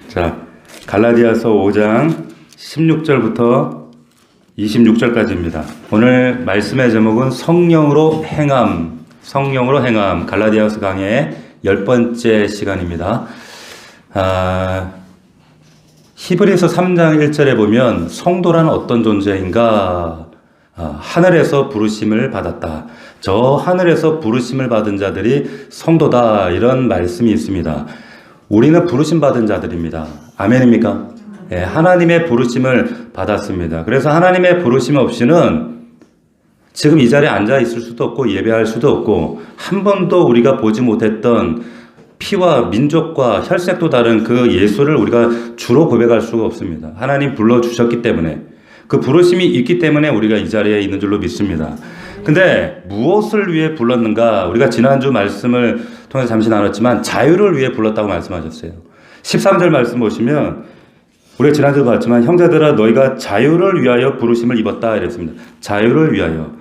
자, 갈라디아서 5장 16절부터 26절까지입니다. 오늘 말씀의 제목은 성령으로 행함, 갈라디아서 강의 10번째 시간입니다. 히브리서 3장 1절에 보면 성도란 어떤 존재인가? 하늘에서 부르심을 받았다. 저 하늘에서 부르심을 받은 자들이 성도다. 이런 말씀이 있습니다. 우리는 부르심 받은 자들입니다. 아멘입니까? 네, 하나님의 부르심을 받았습니다. 그래서 하나님의 부르심 없이는 지금 이 자리에 앉아 있을 수도 없고 예배할 수도 없고 한 번도 우리가 보지 못했던 피와 민족과 혈색도 다른 그 예수를 우리가 주로 고백할 수가 없습니다. 하나님 불러주셨기 때문에, 그 부르심이 있기 때문에 우리가 이 자리에 있는 줄로 믿습니다. 근데 무엇을 위해 불렀는가? 우리가 지난주 말씀을 통해서 잠시 나눴지만 자유를 위해 불렀다고 말씀하셨어요. 13절 말씀 보시면 우리가 지난주 봤지만 형제들아 너희가 자유를 위하여 부르심을 입었다 이랬습니다. 자유를 위하여.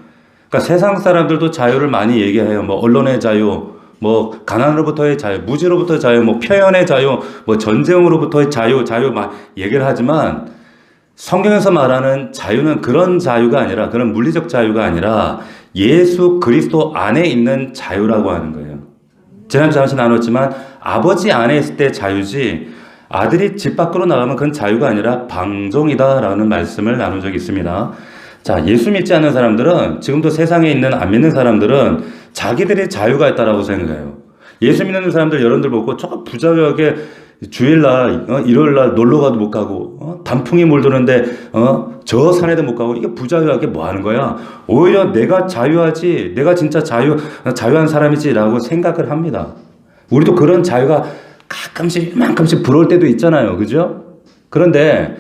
그러니까 세상 사람들도 자유를 많이 얘기해요. 뭐 언론의 자유, 뭐 가난으로부터의 자유, 무지로부터의 자유, 뭐 표현의 자유, 뭐 전쟁으로부터의 자유 막 얘기를 하지만 성경에서 말하는 자유는 그런 자유가 아니라, 그런 물리적 자유가 아니라 예수 그리스도 안에 있는 자유라고 하는 거예요. 지난주 잠시 나눴지만 아버지 안에 있을 때 자유지 아들이 집 밖으로 나가면 그건 자유가 아니라 방종이다라는 말씀을 나눈 적이 있습니다. 자, 예수 믿지 않는 사람들은, 지금도 세상에 있는 안 믿는 사람들은 자기들의 자유가 있다라고 생각해요. 예수 믿는 사람들 여러분들 보고 조금 부자유하게 주일날, 일요일날 놀러가도 못 가고, 단풍이 물드는데, 저 산에도 못 가고, 이게 부자유하게 뭐 하는 거야? 오히려 내가 자유하지, 내가 진짜 자유한 사람이지라고 생각을 합니다. 우리도 그런 자유가 가끔씩, 이만큼씩 부러울 때도 있잖아요. 그죠? 그런데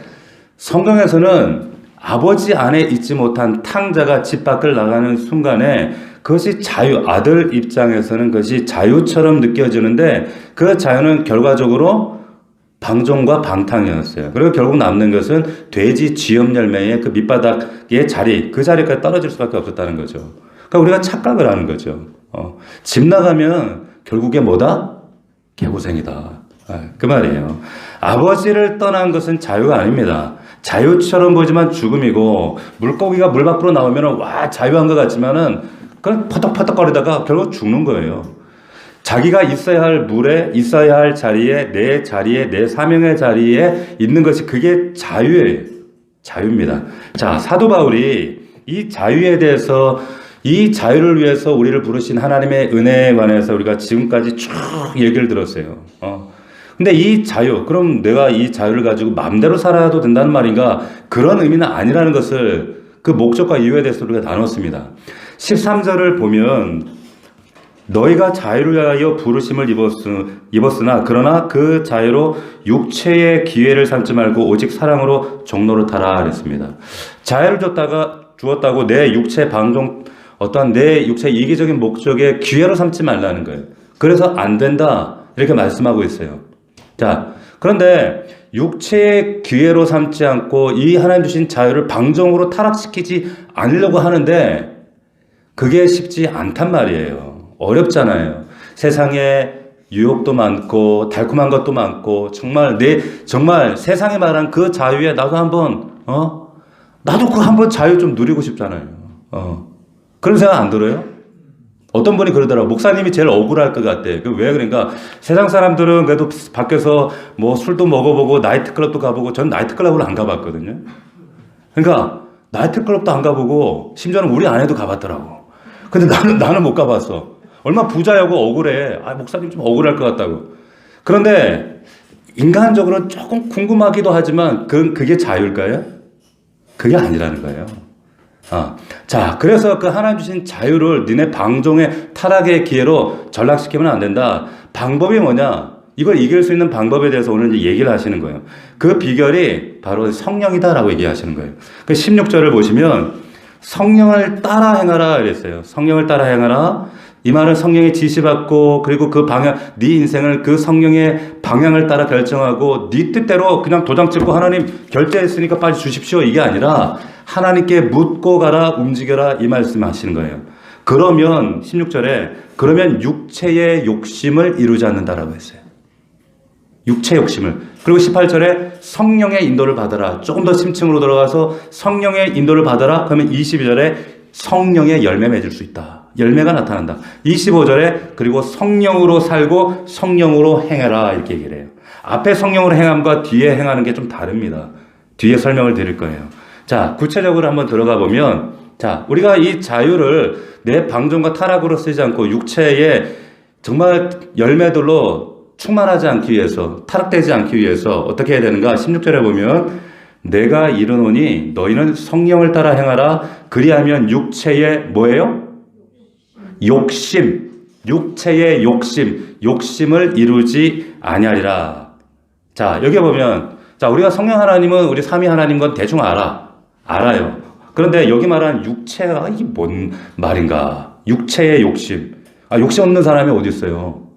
성경에서는 아버지 안에 있지 못한 탕자가 집 밖을 나가는 순간에 그것이 자유, 아들 입장에서는 그것이 자유처럼 느껴지는데 그 자유는 결과적으로 방종과 방탕이었어요. 그리고 결국 남는 것은 돼지 쥐염 열매의 그 밑바닥의 자리, 그 자리까지 떨어질 수밖에 없었다는 거죠. 그러니까 우리가 착각을 하는 거죠. 집 나가면 결국에 뭐다? 개고생이다. 그 말이에요. 아버지를 떠난 것은 자유가 아닙니다. 자유처럼 보이지만 죽음이고, 물고기가 물 밖으로 나오면 와 자유한 것 같지만은 그건 퍼덕퍼덕거리다가 결국 죽는 거예요. 자기가 있어야 할 물에, 있어야 할 자리에, 내 사명의 자리에 있는 것이, 그게 자유예요. 자유입니다. 자, 사도 바울이 이 자유에 대해서, 이 자유를 위해서 우리를 부르신 하나님의 은혜에 관해서 우리가 지금까지 쭉 얘기를 들었어요. 근데 이 자유, 그럼 내가 이 자유를 가지고 마음대로 살아도 된다는 말인가? 그런 의미는 아니라는 것을, 그 목적과 이유에 대해서 우리가 나눴습니다. 13절을 보면 너희가 자유를 위하여 부르심을 입었으나 그러나 그 자유로 육체의 기회를 삼지 말고 오직 사랑으로 종로를 타라 그랬습니다. 자유를 주었다고 내 육체 방종, 어떠한 내 육체 이기적인 목적의 기회로 삼지 말라는 거예요. 그래서 안 된다 이렇게 말씀하고 있어요. 자, 그런데 육체의 기회로 삼지 않고 이 하나님 주신 자유를 방종으로 타락시키지 않으려고 하는데 그게 쉽지 않단 말이에요. 어렵잖아요. 세상에 유혹도 많고 달콤한 것도 많고 정말 세상에 말한 그 자유에 나도 나도 그 한번 자유 좀 누리고 싶잖아요. 그런 생각 안 들어요? 어떤 분이 그러더라고요. 목사님이 제일 억울할 것 같대. 왜 그런가? 세상 사람들은 그래도 밖에서 뭐 술도 먹어보고 나이트클럽도 가보고, 전 나이트클럽을 안 가봤거든요. 그러니까 나이트클럽도 안 가보고 심지어는 우리 아내도 가봤더라고. 근데 나는 못 가봤어. 얼마나 부자하고 억울해. 목사님 좀 억울할 것 같다고. 그런데 인간적으로는 조금 궁금하기도 하지만 그게 자유일까요? 그게 아니라는 거예요. 자, 그래서 그 하나님 주신 자유를 니네 방종의 타락의 기회로 전락시키면 안 된다. 방법이 뭐냐? 이걸 이길 수 있는 방법에 대해서 오늘 이제 얘기를 하시는 거예요. 그 비결이 바로 성령이다라고 얘기하시는 거예요. 그 16절을 보시면 성령을 따라 행하라 이랬어요. 성령을 따라 행하라. 이 말은 성령의 지시받고, 그리고 그 방향, 네 인생을 그 성령의 방향을 따라 결정하고 네 뜻대로 그냥 도장 찍고 하나님 결제했으니까 빨리 주십시오 이게 아니라 하나님께 묻고 가라, 움직여라 이 말씀하시는 거예요. 그러면 16절에 그러면 육체의 욕심을 이루지 않는다라고 했어요. 육체 욕심을. 그리고 18절에 성령의 인도를 받아라. 조금 더 심층으로 들어가서 성령의 인도를 받아라. 그러면 22절에 성령의 열매 맺을 수 있다. 열매가 나타난다. 25절에 그리고 성령으로 살고 성령으로 행해라. 이렇게 얘기를 해요. 앞에 성령으로 행함과 뒤에 행하는 게 좀 다릅니다. 뒤에 설명을 드릴 거예요. 자, 구체적으로 한번 들어가 보면, 자, 우리가 이 자유를 내 방종과 타락으로 쓰지 않고 육체의 정말 열매들로 충만하지 않기 위해서, 타락되지 않기 위해서 어떻게 해야 되는가? 16절에 보면 내가 이르노니 너희는 성령을 따라 행하라. 그리하면 육체의 뭐예요? 욕심. 육체의 욕심. 욕심을 이루지 아니하리라. 자, 여기 보면, 자, 우리가 성령 하나님은 우리 삼위 하나님 건 대충 알아요. 그런데 여기 말하는 육체가 이게 뭔 말인가? 육체의 욕심. 아, 욕심 없는 사람이 어디 있어요?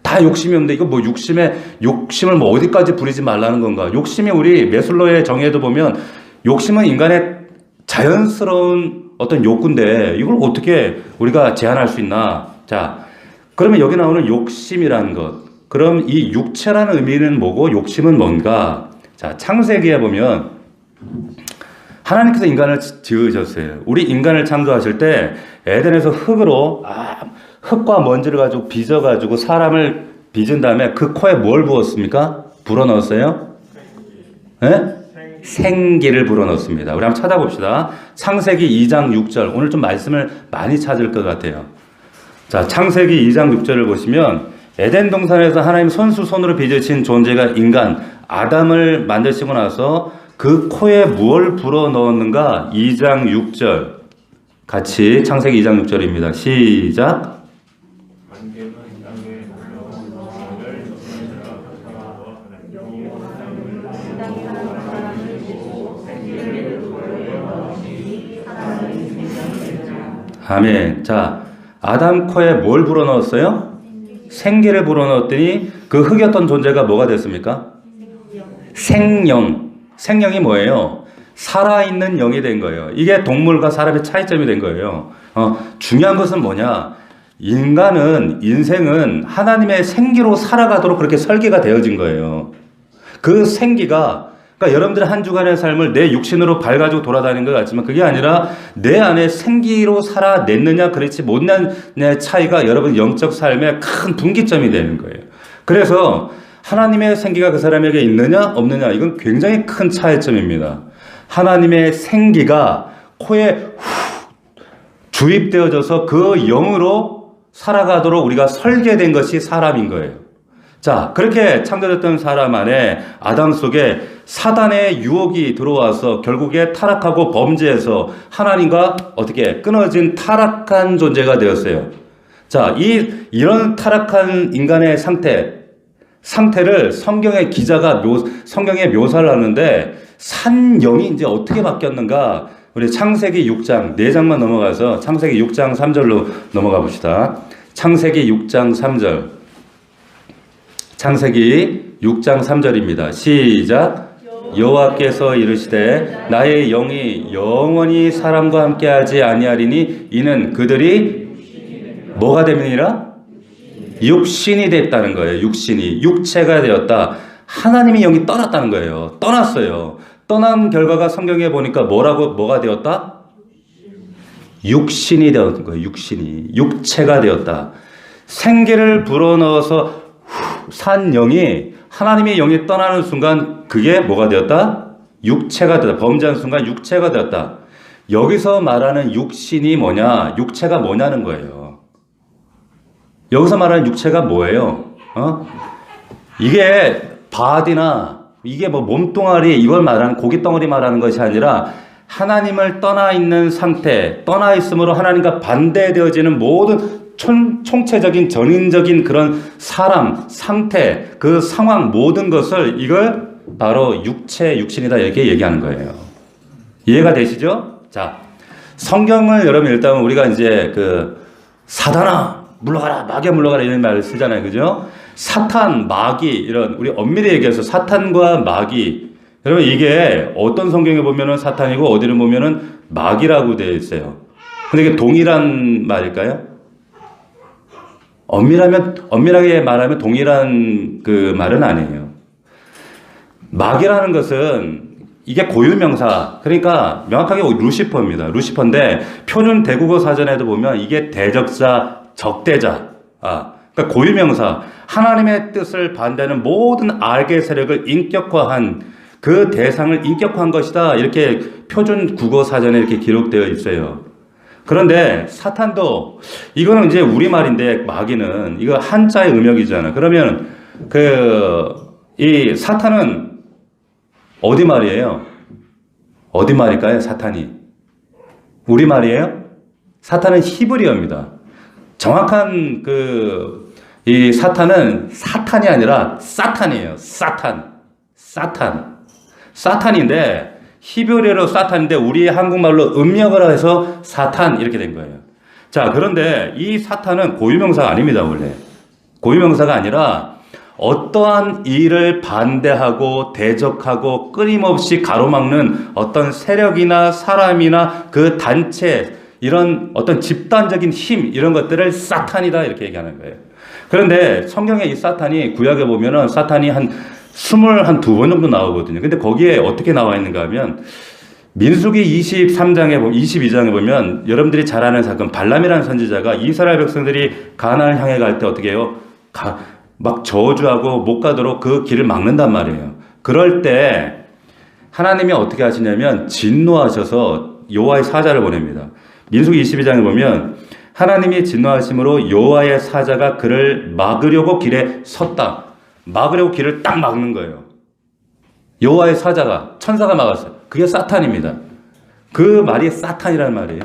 다 욕심이 없는데 이거 뭐 욕심을 뭐 어디까지 부리지 말라는 건가? 욕심이 우리 매슬로의 정의에도 보면 욕심은 인간의 자연스러운 어떤 욕구인데 이걸 어떻게 우리가 제한할 수 있나? 자, 그러면 여기 나오는 욕심이라는 것. 그럼 이 육체라는 의미는 뭐고 욕심은 뭔가? 자, 창세기에 보면 하나님께서 인간을 지으셨어요. 우리 인간을 창조하실 때 에덴에서 흙과 먼지를 가지고 빚어가지고 사람을 빚은 다음에 그 코에 뭘 부었습니까? 불어넣었어요? 네? 생기를 불어넣습니다. 우리 한번 찾아봅시다. 창세기 2장 6절. 오늘 좀 말씀을 많이 찾을 것 같아요. 자, 창세기 2장 6절을 보시면 에덴 동산에서 하나님 손으로 빚으신 존재가 인간 아담을 만드시고 나서 그 코에 무엇을 불어넣었는가? 2장 6절. 같이 창세기 2장 6절입니다. 시작. 아멘. 자, 아담 코에 뭘 불어넣었어요? 생기를 불어넣었더니 그 흙이었던 존재가 뭐가 됐습니까? 생령. 생령이 뭐예요? 살아있는 영이 된 거예요. 이게 동물과 사람의 차이점이 된 거예요. 중요한 것은 뭐냐? 인생은 하나님의 생기로 살아가도록 그렇게 설계가 되어진 거예요. 그 생기가, 그러니까 여러분들의 한 주간의 삶을 내 육신으로 밟아가지고 돌아다니는 것 같지만 그게 아니라 내 안에 생기로 살아냈느냐, 그렇지 못냐의 차이가 여러분 영적 삶의 큰 분기점이 되는 거예요. 그래서 하나님의 생기가 그 사람에게 있느냐 없느냐 이건 굉장히 큰 차이점입니다. 하나님의 생기가 코에 주입되어져서 그 영으로 살아가도록 우리가 설계된 것이 사람인 거예요. 자, 그렇게 창조됐던 사람 안에 아담 속에 사단의 유혹이 들어와서 결국에 타락하고 범죄해서 하나님과 어떻게 끊어진 타락한 존재가 되었어요. 자, 이런 타락한 인간의 상태를 성경의 기자가 성경에 묘사를 하는데 산영이 이제 어떻게 바뀌었는가? 우리 창세기 6장, 4장만 넘어가서 창세기 6장 3절로 넘어가 봅시다. 창세기 6장 3절. 창세기 6장 3절입니다. 시작. 여호와께서 이르시되 나의 영이 영원히 사람과 함께하지 아니하리니 이는 그들이 뭐가 됨이니라? 육신이 됐다는 거예요. 육체가 되었다. 하나님의 영이 떠났다는 거예요. 떠났어요. 떠난 결과가 성경에 보니까 뭐가 되었다? 육신이 되었던 거예요. 육체가 되었다. 생기를 불어넣어서 산 영이 하나님의 영이 떠나는 순간 그게 뭐가 되었다? 육체가 되었다. 범죄한 순간 육체가 되었다. 여기서 말하는 육신이 뭐냐? 육체가 뭐냐는 거예요. 여기서 말하는 육체가 뭐예요? 이게 바디나 이게 뭐 몸뚱아리 이걸 말하는 고깃덩어리 말하는 것이 아니라 하나님을 떠나 있는 상태, 떠나 있음으로 하나님과 반대되어지는 모든 총체적인 전인적인 그런 사람, 상태, 그 상황 모든 것을 이걸 바로 육신이다 이렇게 얘기하는 거예요. 이해가 되시죠? 자, 성경을 여러분 일단 우리가 이제 사단아 물러가라, 마귀야 물러가라 이런 말을 쓰잖아요. 그죠? 사탄, 마귀 이런 우리 엄밀히 얘기해서 사탄과 마귀 여러분 이게 어떤 성경에 보면은 사탄이고 어디를 보면은 마귀라고 되어 있어요. 근데 이게 동일한 말일까요? 엄밀하게 말하면 동일한 그 말은 아니에요. 마귀라는 것은 이게 고유명사, 그러니까 명확하게 루시퍼입니다. 루시퍼인데 표준 대국어 사전에도 보면 이게 대적자, 적대자, 그러니까 고유명사, 하나님의 뜻을 반대하는 모든 악의 세력을 인격화한 그 대상을 인격화한 것이다. 이렇게 표준 국어 사전에 이렇게 기록되어 있어요. 그런데 사탄도 이거는 이제 우리말인데 마귀는 이거 한자의 음역이잖아. 그러면 이 사탄은 어디 말이에요? 어디 말일까요? 사탄이 우리말이에요? 사탄은 히브리어입니다. 정확한 이 사탄은 사탄이 아니라 사탄이에요. 사탄인데 히브리어로 사탄인데 우리 한국말로 음력을 해서 사탄 이렇게 된 거예요. 자, 그런데 이 사탄은 고유명사가 아닙니다. 원래 고유명사가 아니라 어떠한 일을 반대하고 대적하고 끊임없이 가로막는 어떤 세력이나 사람이나 그 단체, 이런 어떤 집단적인 힘, 이런 것들을 사탄이다 이렇게 얘기하는 거예요. 그런데 성경에 이 사탄이, 구약에 보면은 사탄이 한 22번 정도 나오거든요. 근데 거기에 어떻게 나와 있는가 하면 민수기 22장에 보면 여러분들이 잘 아는 사건, 발람이라는 선지자가 이스라엘 백성들이 가나안을 향해 갈 때 어떻게 해요? 막 저주하고 못 가도록 그 길을 막는단 말이에요. 그럴 때 하나님이 어떻게 하시냐면 진노하셔서 여호와의 사자를 보냅니다. 민수기 22장에 보면 하나님이 진노하심으로 여호와의 사자가 그를 막으려고 길에 섰다. 막으려고 길을 딱 막는 거예요. 여호와의 사자가, 천사가 막았어요. 그게 사탄입니다. 그 말이 사탄이라는 말이에요.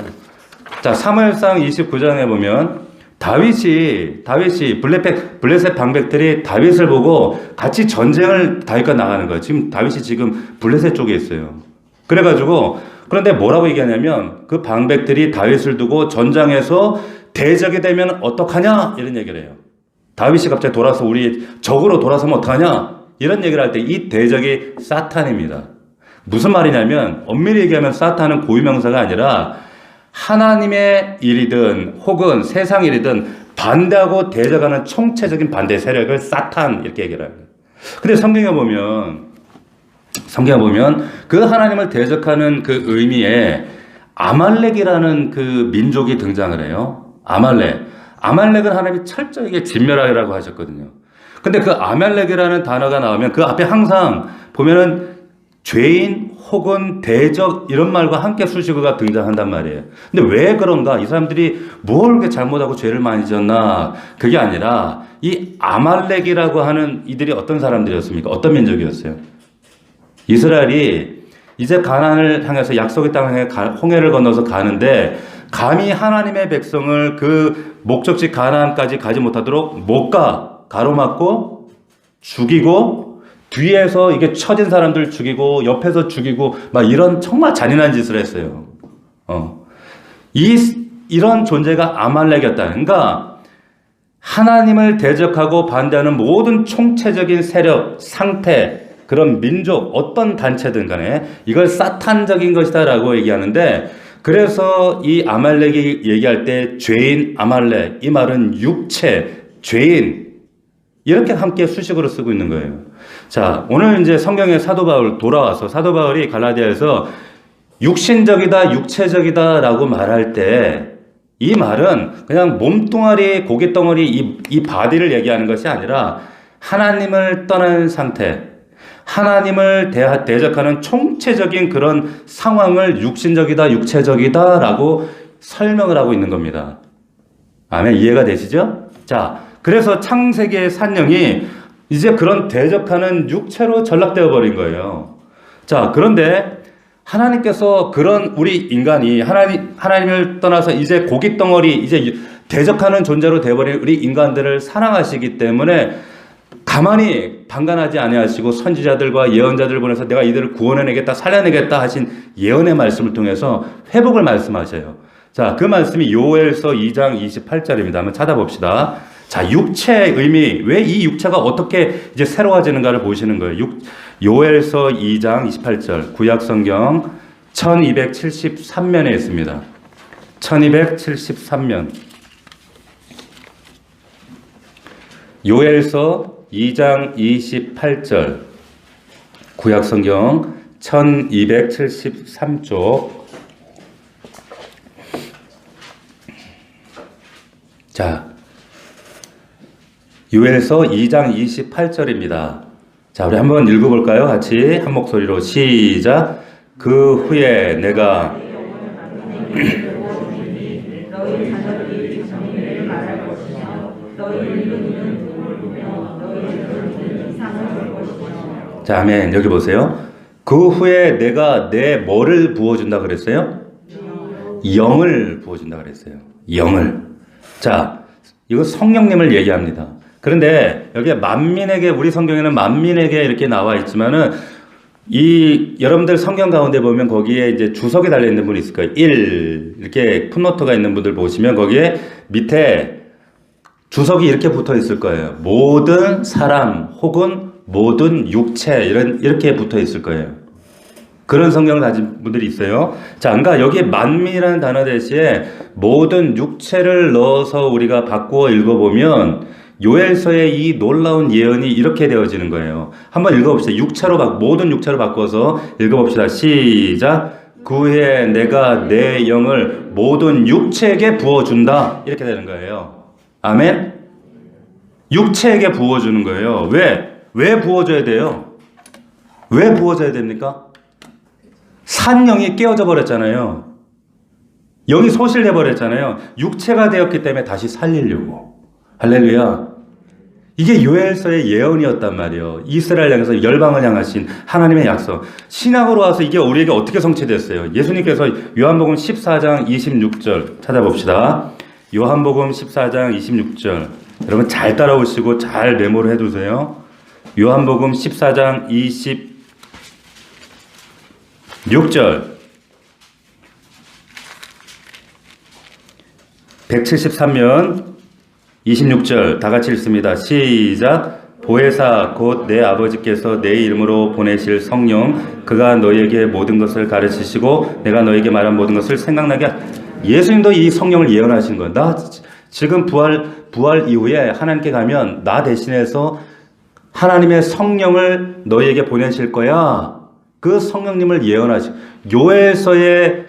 자, 사무엘상 29장에 보면 다윗이 블레셋 방백들이 다윗을 보고 같이 전쟁을 다윗과 나가는 거예요. 다윗이 지금 블레셋 쪽에 있어요. 그래가지고 그런데 뭐라고 얘기하냐면 그 방백들이 다윗을 두고 전장에서 대적이 되면 어떡하냐 이런 얘기를 해요. 다윗이 갑자기 돌아서 우리 적으로 돌아서면 어떡하냐 이런 얘기를 할 때 이 대적이 사탄입니다. 무슨 말이냐면 엄밀히 얘기하면 사탄은 고유명사가 아니라 하나님의 일이든 혹은 세상 일이든 반대하고 대적하는 총체적인 반대 세력을 사탄 이렇게 얘기를 합니다. 근데 성경에 보면 그 하나님을 대적하는 그 의미에 아말렉이라는 그 민족이 등장을 해요. 아말렉은 하나님이 철저하게 진멸하라고 하셨거든요. 근데 그 아말렉이라는 단어가 나오면 그 앞에 항상 보면은 죄인 혹은 대적 이런 말과 함께 수식어가 등장한단 말이에요. 근데 왜 그런가? 이 사람들이 뭘 그렇게 잘못하고 죄를 많이 지었나? 그게 아니라 이 아말렉이라고 하는 이들이 어떤 사람들이었습니까? 어떤 민족이었어요? 이스라엘이 이제 가나안을 향해서 약속의 땅에 홍해를 건너서 가는데 감히 하나님의 백성을 그 목적지 가나안까지 가지 못하도록 가로막고 죽이고 뒤에서 이게 처진 사람들 죽이고 옆에서 죽이고 막 이런 정말 잔인한 짓을 했어요. 이런 존재가 아말렉이었다. 그러니까 하나님을 대적하고 반대하는 모든 총체적인 세력, 상태, 그런 민족, 어떤 단체든 간에 이걸 사탄적인 것이다라고 얘기하는데, 그래서 이 아말렉이 얘기할 때 죄인 아말렉, 이 말은 육체, 죄인, 이렇게 함께 수식어로 쓰고 있는 거예요. 자, 오늘 이제 성경의 사도 바울 돌아와서 사도 바울이 갈라디아에서 육신적이다, 육체적이다라고 말할 때 이 말은 그냥 몸뚱아리, 고깃덩어리, 이 바디를 얘기하는 것이 아니라 하나님을 떠난 상태, 하나님을 대적하는 총체적인 그런 상황을 육신적이다, 육체적이다라고 설명을 하고 있는 겁니다. 아멘, 이해가 되시죠? 자, 그래서 창세기의 산령이 이제 그런 대적하는 육체로 전락되어 버린 거예요. 자, 그런데 하나님께서 그런 우리 인간이 하나님을 떠나서 이제 고깃덩어리, 이제 대적하는 존재로 되어버린 우리 인간들을 사랑하시기 때문에 가만히 방관하지 아니하시고 선지자들과 예언자들을 보내서 내가 이들을 구원해내겠다, 살려내겠다 하신 예언의 말씀을 통해서 회복을 말씀하셔요. 자, 그 말씀이 요엘서 2장 28절입니다. 한번 찾아봅시다. 자, 육체의 의미, 왜 이 육체가 어떻게 이제 새로워지는가를 보시는 거예요. 요엘서 2장 28절, 구약성경 1273면에 있습니다. 1273면. 요엘서 2장 28절, 구약성경 1273쪽. 자, 요엘서 2장 28절입니다. 자, 우리 한번 읽어볼까요? 같이 한 목소리로 시작. 그 후에 내가 자, 아멘. 여기 보세요. 그 후에 내가 내 뭐를 부어준다 그랬어요? 영을 부어준다 그랬어요. 영을. 자, 이거 성령님을 얘기합니다. 그런데 여기에 만민에게, 우리 성경에는 만민에게 이렇게 나와 있지만은 이 여러분들 성경 가운데 보면 거기에 이제 주석이 달려 있는 분이 있을 거예요. 1 이렇게 풋노트가 있는 분들 보시면 거기에 밑에 주석이 이렇게 붙어 있을 거예요. 모든 사람 혹은 모든 육체 이렇게 붙어 있을 거예요. 그런 성경을 가진 분들이 있어요. 자, 그러니까 여기에 만민이라는 단어 대신에 모든 육체를 넣어서 우리가 바꾸어 읽어보면 요엘서의 이 놀라운 예언이 이렇게 되어지는 거예요. 한번 읽어봅시다. 모든 육체로 바꿔서 읽어봅시다. 시작. 그 후에 내가 내 영을 모든 육체에게 부어준다. 이렇게 되는 거예요. 아멘? 육체에게 부어주는 거예요. 왜 부어줘야 돼요? 왜 부어줘야 됩니까? 산 영이 깨어져 버렸잖아요. 영이 소실돼 버렸잖아요. 육체가 되었기 때문에 다시 살리려고. 할렐루야. 이게 요엘서의 예언이었단 말이에요. 이스라엘 향해서 열방을 향하신 하나님의 약속. 신약으로 와서 이게 우리에게 어떻게 성취됐어요? 예수님께서 요한복음 14장 26절 찾아봅시다. 요한복음 14장 26절. 여러분 잘 따라오시고 잘 메모를 해두세요. 요한복음 14장 26절. 173면 26절 다 같이 읽습니다. 시작. 보혜사 곧 내 아버지께서 내 이름으로 보내실 성령 그가 너희에게 모든 것을 가르치시고 내가 너희에게 말한 모든 것을 생각나게 예수님도 이 성령을 예언하신 거예요. 나 지금 부활 이후에 하나님께 가면 나 대신해서 하나님의 성령을 너희에게 보내실 거야. 그 성령님을 예언하시 요엘서의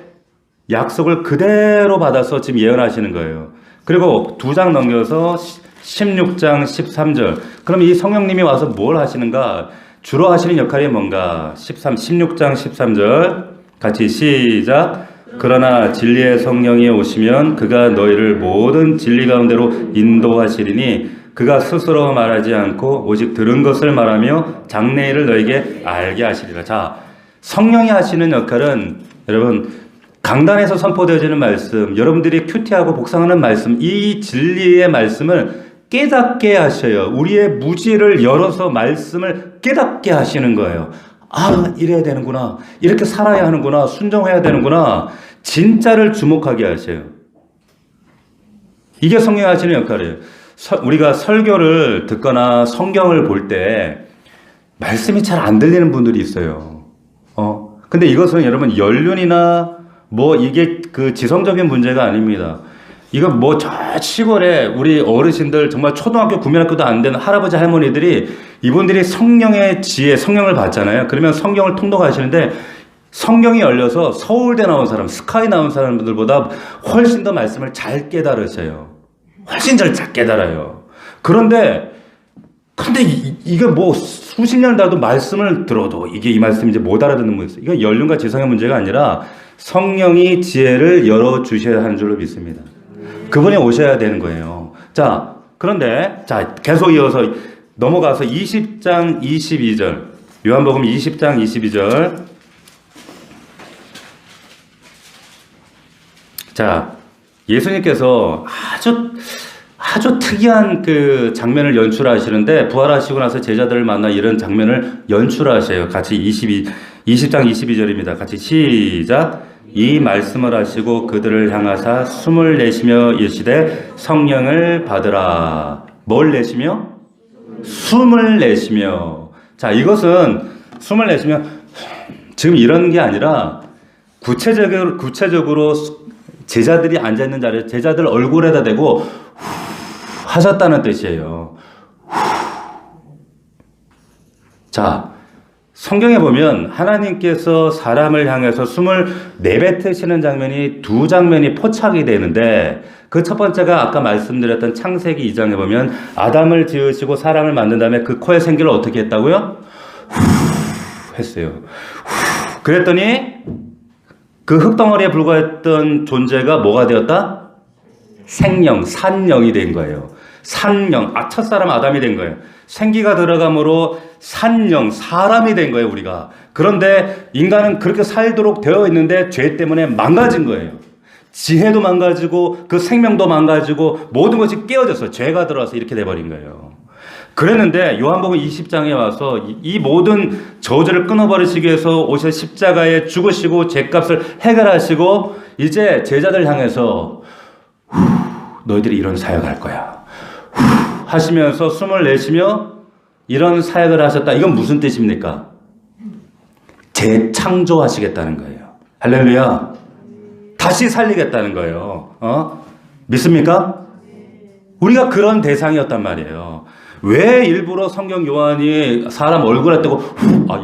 약속을 그대로 받아서 지금 예언하시는 거예요. 그리고 2장 넘겨서 16장 13절. 그럼 이 성령님이 와서 뭘 하시는가? 주로 하시는 역할이 뭔가? 16장 13절 같이 시작. 그러나 진리의 성령이 오시면 그가 너희를 모든 진리 가운데로 인도하시리니 그가 스스로 말하지 않고 오직 들은 것을 말하며 장래일을 너희에게 알게 하시리라. 자, 성령이 하시는 역할은 여러분 강단에서 선포되어지는 말씀, 여러분들이 큐티하고 복상하는 말씀, 이 진리의 말씀을 깨닫게 하셔요. 우리의 무지를 열어서 말씀을 깨닫게 하시는 거예요. 아, 이래야 되는구나. 이렇게 살아야 하는구나. 순종해야 되는구나. 진짜를 주목하게 하셔요. 이게 성령이 하시는 역할이에요. 우리가 설교를 듣거나 성경을 볼 때 말씀이 잘 안 들리는 분들이 있어요. 근데 이것은 여러분 연륜이나 이게 그 지성적인 문제가 아닙니다. 이거 저 시골에 우리 어르신들 정말 초등학교 국민학교도 안 되는 할아버지 할머니들이 이분들이 성령의 지혜, 성령을 받잖아요. 그러면 성경을 통독하시는데 성경이 열려서 서울대 나온 사람, 스카이 나온 사람들보다 훨씬 더 말씀을 잘 깨달으셔요. 훨씬 잘 깨달아요. 그런데 이게 수십 년 다도 말씀을 들어도 이게 이 말씀인지 못 알아듣는 분이 있어요. 이거 연륜과 지성의 문제가 아니라 성령이 지혜를 열어주셔야 하는 줄로 믿습니다. 그분이 오셔야 되는 거예요. 자, 그런데, 계속 이어서 넘어가서 20장 22절. 요한복음 20장 22절. 자, 예수님께서 아주 특이한 그 장면을 연출하시는데, 부활하시고 나서 제자들을 만나 이런 장면을 연출하셔요. 같이 20장 22절입니다. 같이 시작. 이 말씀을 하시고 그들을 향하사 숨을 내쉬며 이르시되 성령을 받으라. 뭘 내쉬며? 숨을 내쉬며. 자, 이것은 숨을 내쉬며 지금 이런 게 아니라 구체적으로 제자들이 앉아있는 자리에 제자들 얼굴에다 대고 하셨다는 뜻이에요. 자, 성경에 보면 하나님께서 사람을 향해서 숨을 내뱉으시는 장면이 두 장면이 포착이 되는데, 그 첫 번째가 아까 말씀드렸던 창세기 2장에 보면 아담을 지으시고 사람을 만든 다음에 그 코의 생기를 어떻게 했다고요? 후 했어요. 후. 그랬더니 그 흙덩어리에 불과했던 존재가 뭐가 되었다? 생명, 산영이 된 거예요. 산영, 첫사람 아담이 된 거예요. 생기가 들어감으로 산영, 사람이 된 거예요, 우리가. 그런데 인간은 그렇게 살도록 되어 있는데 죄 때문에 망가진 거예요. 지혜도 망가지고 그 생명도 망가지고 모든 것이 깨어져서 죄가 들어와서 이렇게 돼버린 거예요. 그랬는데 요한복음 20장에 와서 이 모든 저주를 끊어버리시기 위해서 오셔 십자가에 죽으시고 죄값을 해결하시고 이제 제자들 향해서 너희들이 이런 사역할 거야 하시면서 숨을 내쉬며 이런 사역을 하셨다. 이건 무슨 뜻입니까? 재창조하시겠다는 거예요. 할렐루야. 다시 살리겠다는 거예요. 믿습니까? 우리가 그런 대상이었단 말이에요. 왜 일부러 성경 요한이 사람 얼굴에 떼고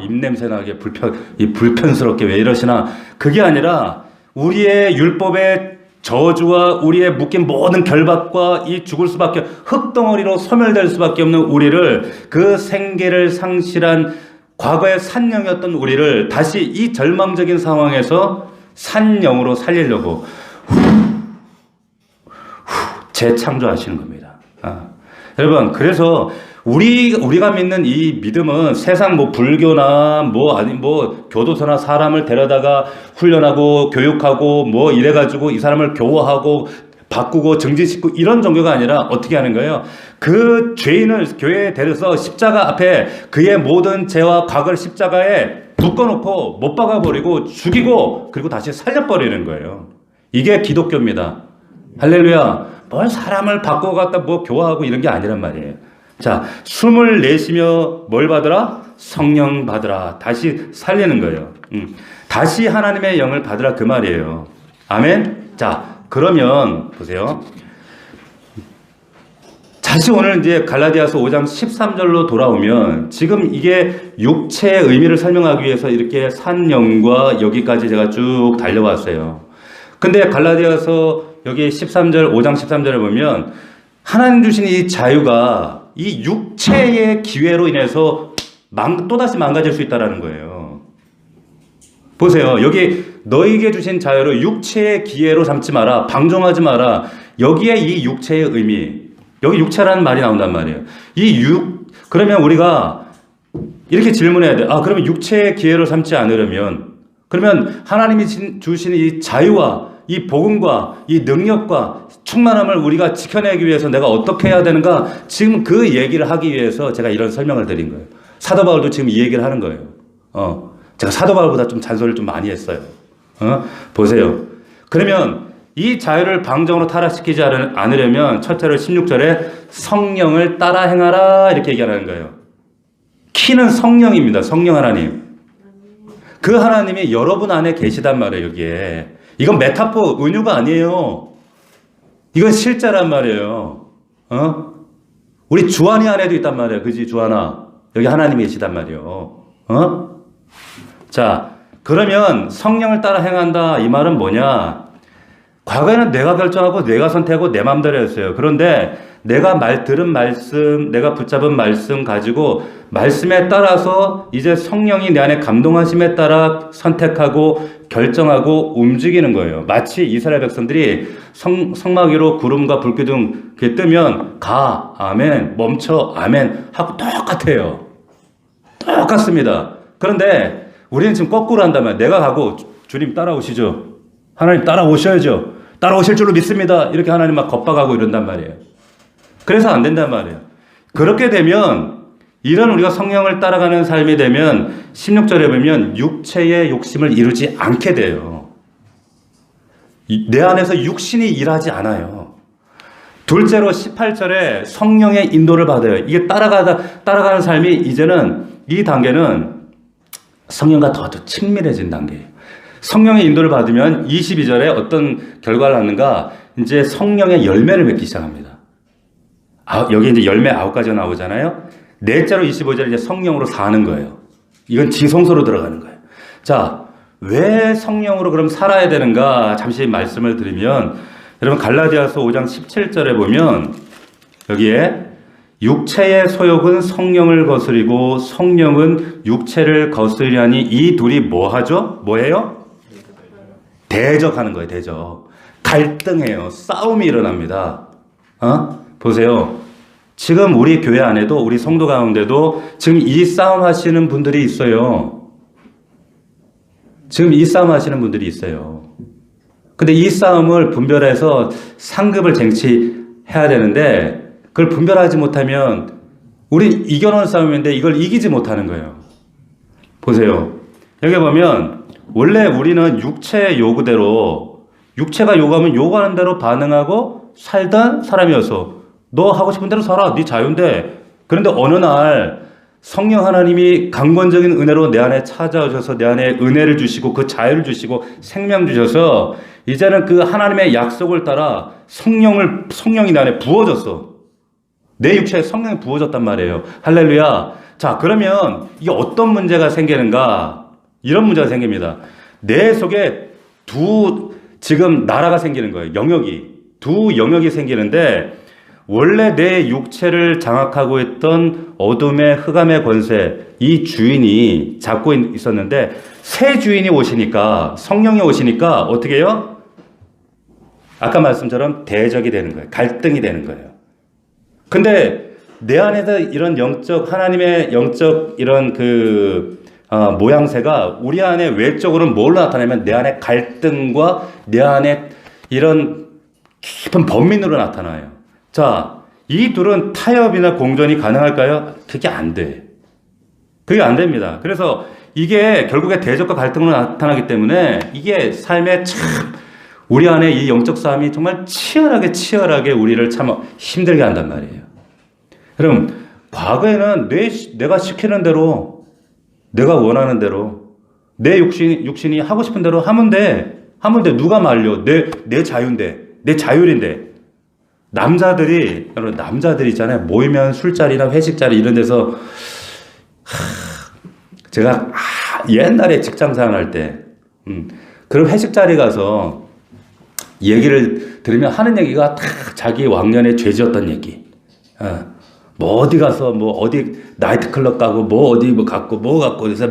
입냄새 나게 불편스럽게 왜 이러시나? 그게 아니라 우리의 율법의 저주와 우리의 묶인 모든 결박과 이 죽을 수밖에 흙덩어리로 소멸될 수밖에 없는 우리를, 그 생계를 상실한 과거의 산영이었던 우리를 다시 이 절망적인 상황에서 산영으로 살리려고 재창조하시는 겁니다. 여러분, 그래서 우리가 믿는 이 믿음은 세상 불교나 교도소나 사람을 데려다가 훈련하고 교육하고 이래가지고 이 사람을 교화하고 바꾸고 정지시키고 이런 종교가 아니라 어떻게 하는 거예요? 그 죄인을 교회에 데려서 십자가 앞에 그의 모든 죄와 과거를 십자가에 묶어놓고 못 박아버리고 죽이고 그리고 다시 살려버리는 거예요. 이게 기독교입니다. 할렐루야. 뭘 사람을 바꿔갖다 교화하고 이런 게 아니란 말이에요. 자, 숨을 내쉬며 뭘 받으라? 성령 받으라. 다시 살리는 거예요. 다시 하나님의 영을 받으라 그 말이에요. 아멘. 자, 그러면 보세요. 다시 오늘 이제 갈라디아서 5장 13절로 돌아오면 지금 이게 육체의 의미를 설명하기 위해서 이렇게 산영과 여기까지 제가 쭉 달려왔어요. 근데 갈라디아서 여기 13절, 5장 13절에 보면 하나님 주신 이 자유가 이 육체의 기회로 인해서 또다시 망가질 수 있다는 거예요. 보세요. 여기 너에게 주신 자유를 육체의 기회로 삼지 마라. 방종하지 마라. 여기에 이 육체의 의미. 여기 육체라는 말이 나온단 말이에요. 그러면 우리가 이렇게 질문해야 돼. 그러면 육체의 기회로 삼지 않으려면, 그러면 하나님이 주신 이 자유와 이 복음과 이 능력과 충만함을 우리가 지켜내기 위해서 내가 어떻게 해야 되는가? 지금 그 얘기를 하기 위해서 제가 이런 설명을 드린 거예요. 사도 바울도 지금 이 얘기를 하는 거예요. 제가 사도 바울보다 좀 잔소리를 좀 많이 했어요. 보세요. 그러면 이 자유를 방종으로 타락시키지 않으려면 첫째로 16절에 성령을 따라 행하라 이렇게 얘기하는 거예요. 키는 성령입니다. 성령 하나님. 그 하나님이 여러분 안에 계시단 말이에요. 여기에. 이건 메타포, 은유가 아니에요. 이건 실제란 말이에요. 우리 주한이 안에도 있단 말이에요. 그지, 주한아? 여기 하나님이 계시단 말이에요. 자, 그러면 성령을 따라 행한다. 이 말은 뭐냐? 과거에는 내가 결정하고 내가 선택하고 내 마음대로 했어요. 그런데 내가 들은 말씀, 내가 붙잡은 말씀 가지고 말씀에 따라서 이제 성령이 내 안에 감동하심에 따라 선택하고 결정하고 움직이는 거예요. 마치 이스라엘 백성들이 성막 위로 구름과 불기둥 뜨면 가, 아멘, 멈춰, 아멘 하고 똑같아요. 똑같습니다. 그런데 우리는 지금 거꾸로 한다면 내가 가고 주님 따라오시죠. 하나님 따라오셔야죠. 따라오실 줄로 믿습니다. 이렇게 하나님 막 겁박하고 이런단 말이에요. 그래서 안 된단 말이에요. 그렇게 되면 이런 우리가 성령을 따라가는 삶이 되면 16절에 보면 육체의 욕심을 이루지 않게 돼요. 내 안에서 육신이 일하지 않아요. 둘째로 18절에 성령의 인도를 받아요. 이게 따라가는 삶이 이제는 이 단계는 성령과 더 친밀해진 단계예요. 성령의 인도를 받으면 22절에 어떤 결과를 낳는가? 이제 성령의 열매를 맺기 시작합니다. 여기 이제 열매 9가지가 나오잖아요. 넷째로 25절에 이제 성령으로 사는 거예요. 이건 지성소로 들어가는 거예요. 자, 왜 성령으로 그럼 살아야 되는가? 잠시 말씀을 드리면, 여러분 갈라디아서 5장 17절에 보면 여기에 육체의 소욕은 성령을 거스리고 성령은 육체를 거스리하니 이 둘이 뭐 하죠? 뭐예요? 대적하는 거예요. 대적. 갈등해요. 싸움이 일어납니다. 보세요. 지금 우리 교회 안에도 우리 성도 가운데도 지금 이 싸움 하시는 분들이 있어요. 지금 이 싸움 하시는 분들이 있어요. 근데 이 싸움을 분별해서 상급을 쟁취해야 되는데 그걸 분별하지 못하면 우리 이겨놓은 싸움인데 이걸 이기지 못하는 거예요. 보세요. 여기 보면 원래 우리는 육체의 요구대로 육체가 요구하면 요구하는 대로 반응하고 살던 사람이어서 너 하고 싶은 대로 살아. 네 자유인데. 그런데 어느 날 성령 하나님이 강권적인 은혜로 내 안에 찾아오셔서 내 안에 은혜를 주시고 그 자유를 주시고 생명 주셔서 이제는 그 하나님의 약속을 따라 성령이 내 안에 부어졌어. 내 육체에 성령이 부어졌단 말이에요. 할렐루야. 자, 그러면 이게 어떤 문제가 생기는가? 이런 문제가 생깁니다. 내 속에 지금 나라가 생기는 거예요. 두 영역이 생기는데 원래 내 육체를 장악하고 있던 어둠의 흑암의 권세, 이 주인이 잡고 있었는데 새 주인이 오시니까, 성령이 오시니까 어떻게 해요? 아까 말씀처럼 대적이 되는 거예요. 갈등이 되는 거예요. 근데 내 안에서 이런 하나님의 영적 이런 모양새가 우리 안에 외적으로는 뭘로 나타나면 내 안에 갈등과 내 안에 이런 깊은 번민으로 나타나요. 자, 이 둘은 타협이나 공존이 가능할까요? 그게 안 돼. 그게 안 됩니다. 그래서 이게 결국에 대적과 갈등으로 나타나기 때문에 이게 삶에 참 우리 안에 이 영적 싸움이 정말 치열하게 우리를 참 힘들게 한단 말이에요. 여러분, 과거에는 내가 시키는 대로, 내가 원하는 대로, 내 육신이 하고 싶은 대로 하면 돼. 누가 말려? 내 자유인데, 내 자율인데. 여러분, 남자들이 있잖아요. 모이면 술자리나 회식자리 이런 데서, 제가, 옛날에 직장 생활할 때, 그런 회식자리 가서 얘기를 들으면 하는 얘기가 다 자기 왕년에 죄 지었던 얘기. 뭐 어디 가서 어디 나이트클럽 가고 어디 갖고 그래서